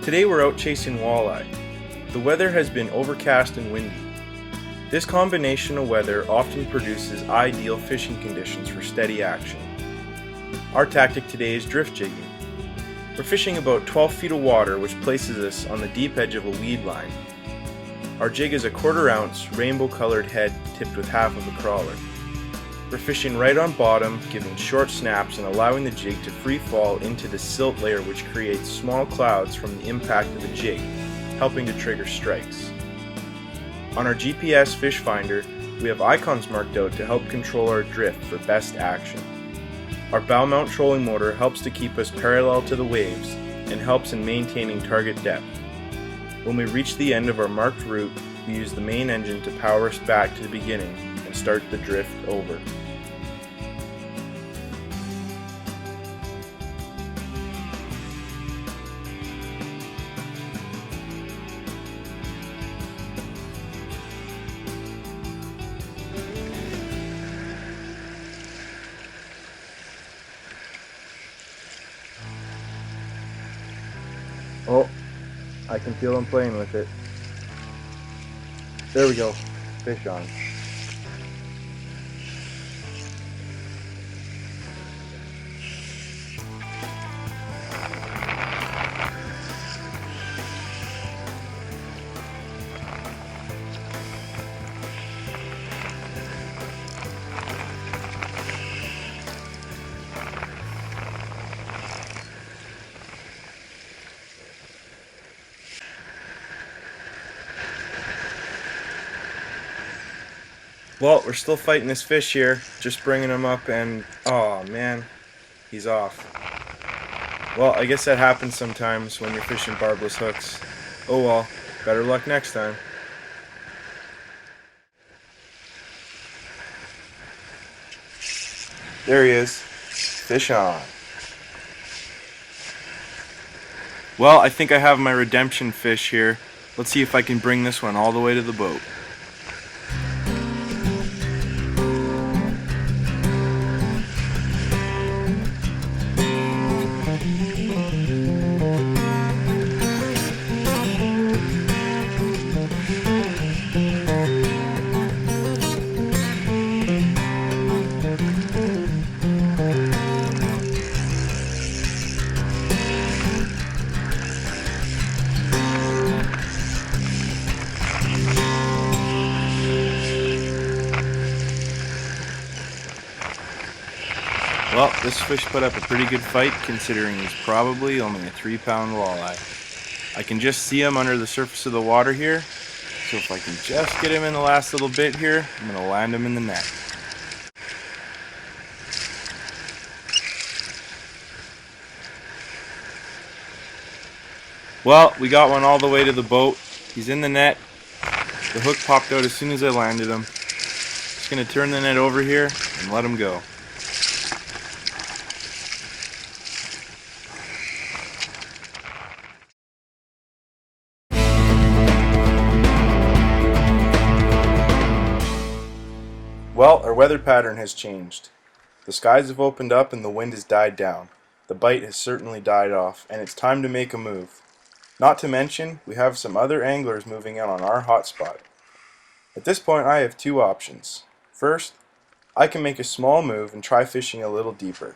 Today we're out chasing walleye. The weather has been overcast and windy. This combination of weather often produces ideal fishing conditions for steady action. Our tactic today is drift jigging. We're fishing about 12 feet of water, which places us on the deep edge of a weed line. Our jig is a 1/4 ounce rainbow colored head tipped with half of a crawler. We're fishing right on bottom, giving short snaps and allowing the jig to free fall into the silt layer, which creates small clouds from the impact of the jig, helping to trigger strikes. On our GPS fish finder, we have icons marked out to help control our drift for best action. Our bow mount trolling motor helps to keep us parallel to the waves and helps in maintaining target depth. When we reach the end of our marked route, we use the main engine to power us back to the beginning and start the drift over. Oh, I can feel them playing with it. There we go, fish on. Well, we're still fighting this fish here, just bringing him up and, oh man, he's off. Well, I guess that happens sometimes when you're fishing barbless hooks. Oh well, better luck next time. There he is, fish on. Well, I think I have my redemption fish here. Let's see if I can bring this one all the way to the boat. Well, this fish put up a pretty good fight considering he's probably only a 3-pound walleye. I can just see him under the surface of the water here, so if I can just get him in the last little bit here, I'm going to land him in the net. Well, we got one all the way to the boat. He's in the net. The hook popped out as soon as I landed him. Just going to turn the net over here and let him go. Well, our weather pattern has changed. The skies have opened up and the wind has died down. The bite has certainly died off, and it's time to make a move. Not to mention, we have some other anglers moving in on our hotspot. At this point, I have two options. First, I can make a small move and try fishing a little deeper.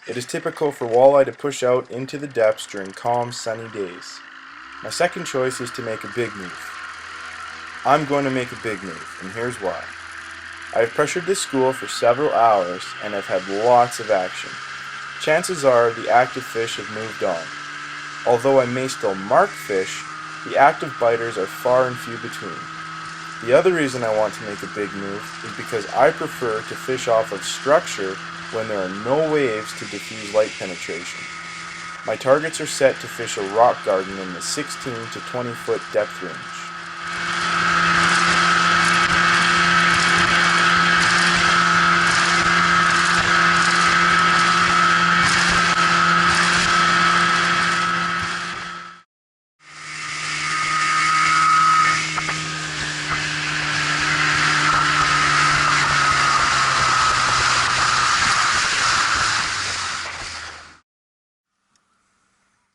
It is typical for walleye to push out into the depths during calm, sunny days. My second choice is to make a big move. I'm going to make a big move, and here's why. I have pressured this school for several hours and have had lots of action. Chances are the active fish have moved on. Although I may still mark fish, the active biters are far and few between. The other reason I want to make a big move is because I prefer to fish off of structure when there are no waves to diffuse light penetration. My targets are set to fish a rock garden in the 16 to 20 foot depth range.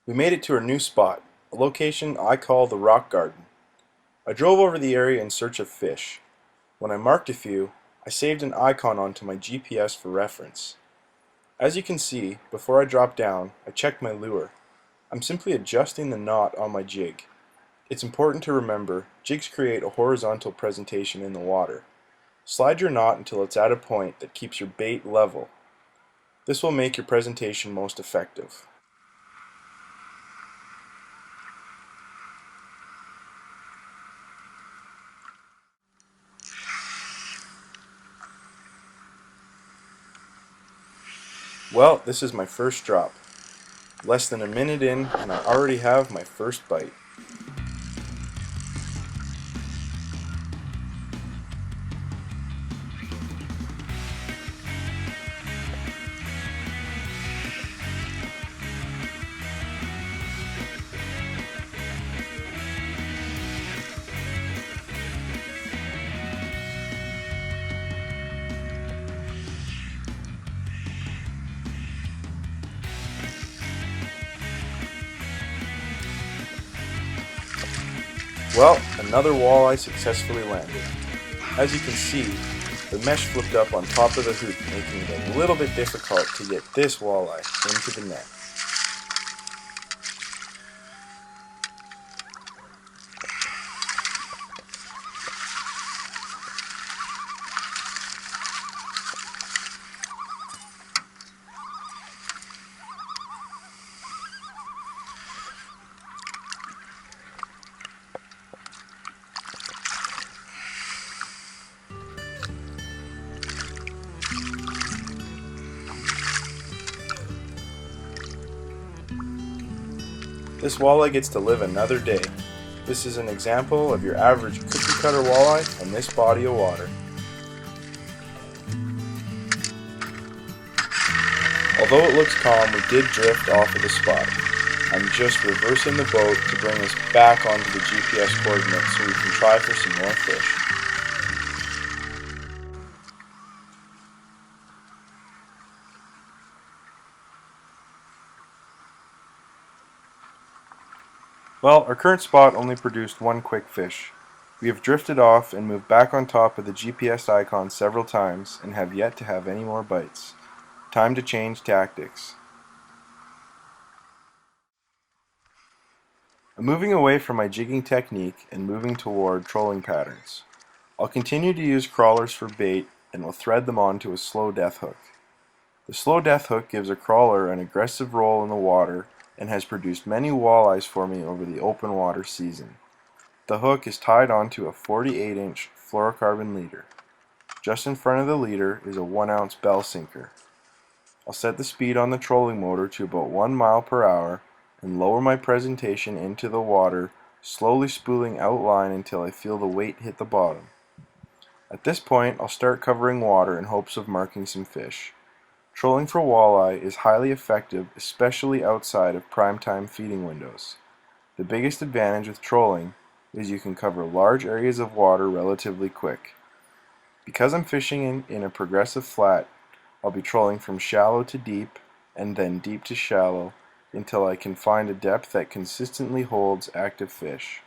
We made it to our new spot, a location I call the rock garden. I drove over the area in search of fish. When I marked a few, I saved an icon onto my GPS for reference. As you can see, before I drop down, I checked my lure. I'm simply adjusting the knot on my jig. It's important to remember, jigs create a horizontal presentation in the water. Slide your knot until it's at a point that keeps your bait level. This will make your presentation most effective. Well, this is my first drop. Less than a minute in, and I already have my first bite. Well, another walleye successfully landed. As you can see, the mesh flipped up on top of the hoop, making it a little bit difficult to get this walleye into the net. This walleye gets to live another day. This is an example of your average cookie cutter walleye on this body of water. Although it looks calm, we did drift off of the spot. I'm just reversing the boat to bring us back onto the GPS coordinates so we can try for some more fish. Well, our current spot only produced one quick fish. We have drifted off and moved back on top of the GPS icon several times and have yet to have any more bites. Time to change tactics. I'm moving away from my jigging technique and moving toward trolling patterns. I'll continue to use crawlers for bait and will thread them onto a slow death hook. The slow death hook gives a crawler an aggressive roll in the water and has produced many walleyes for me over the open water season. The hook is tied onto a 48-inch fluorocarbon leader. Just in front of the leader is a 1-ounce bell sinker. I'll set the speed on the trolling motor to about 1 mile per hour and lower my presentation into the water, slowly spooling out line until I feel the weight hit the bottom. At this point, I'll start covering water in hopes of marking some fish. Trolling for walleye is highly effective, especially outside of prime-time feeding windows. The biggest advantage with trolling is you can cover large areas of water relatively quick. Because I'm fishing in a progressive flat, I'll be trolling from shallow to deep and then deep to shallow until I can find a depth that consistently holds active fish.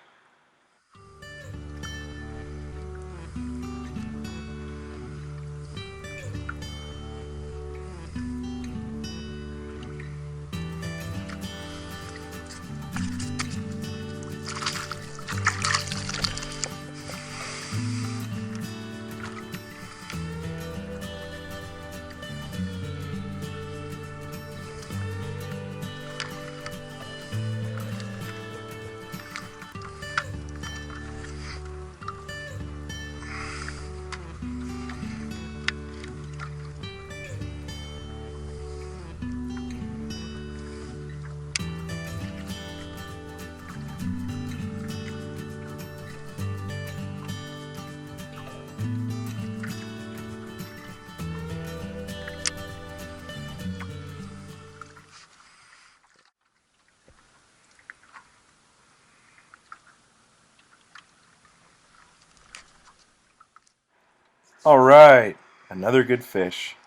Alright, another good fish.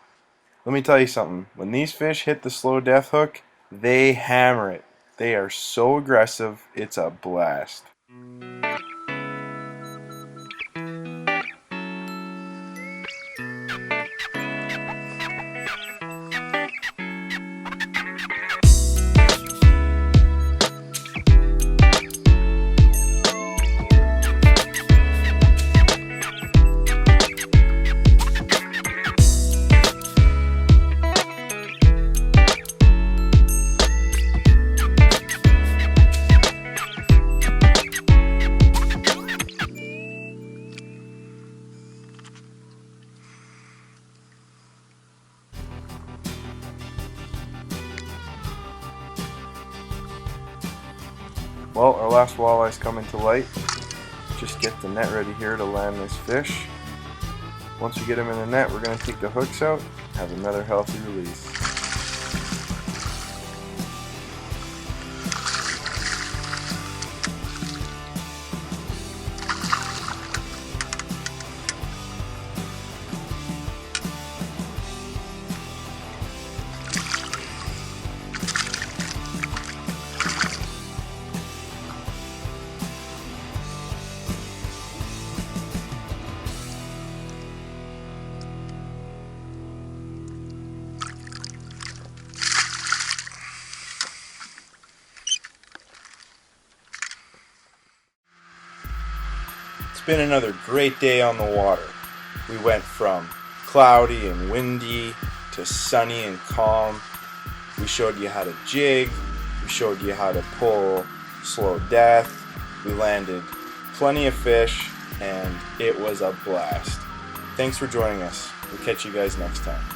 Let me tell you something. When these fish hit the slow death hook, they hammer it. They are so aggressive, it's a blast. Well, our last walleye's coming to light. Just get the net ready here to land this fish. Once we get him in the net, we're going to take the hooks out, have another healthy release. It's been another great day on the water. We went from cloudy and windy to sunny and calm. We showed you how to jig. We showed you how to pull slow death. We landed plenty of fish and it was a blast. Thanks for joining us. We'll catch you guys next time.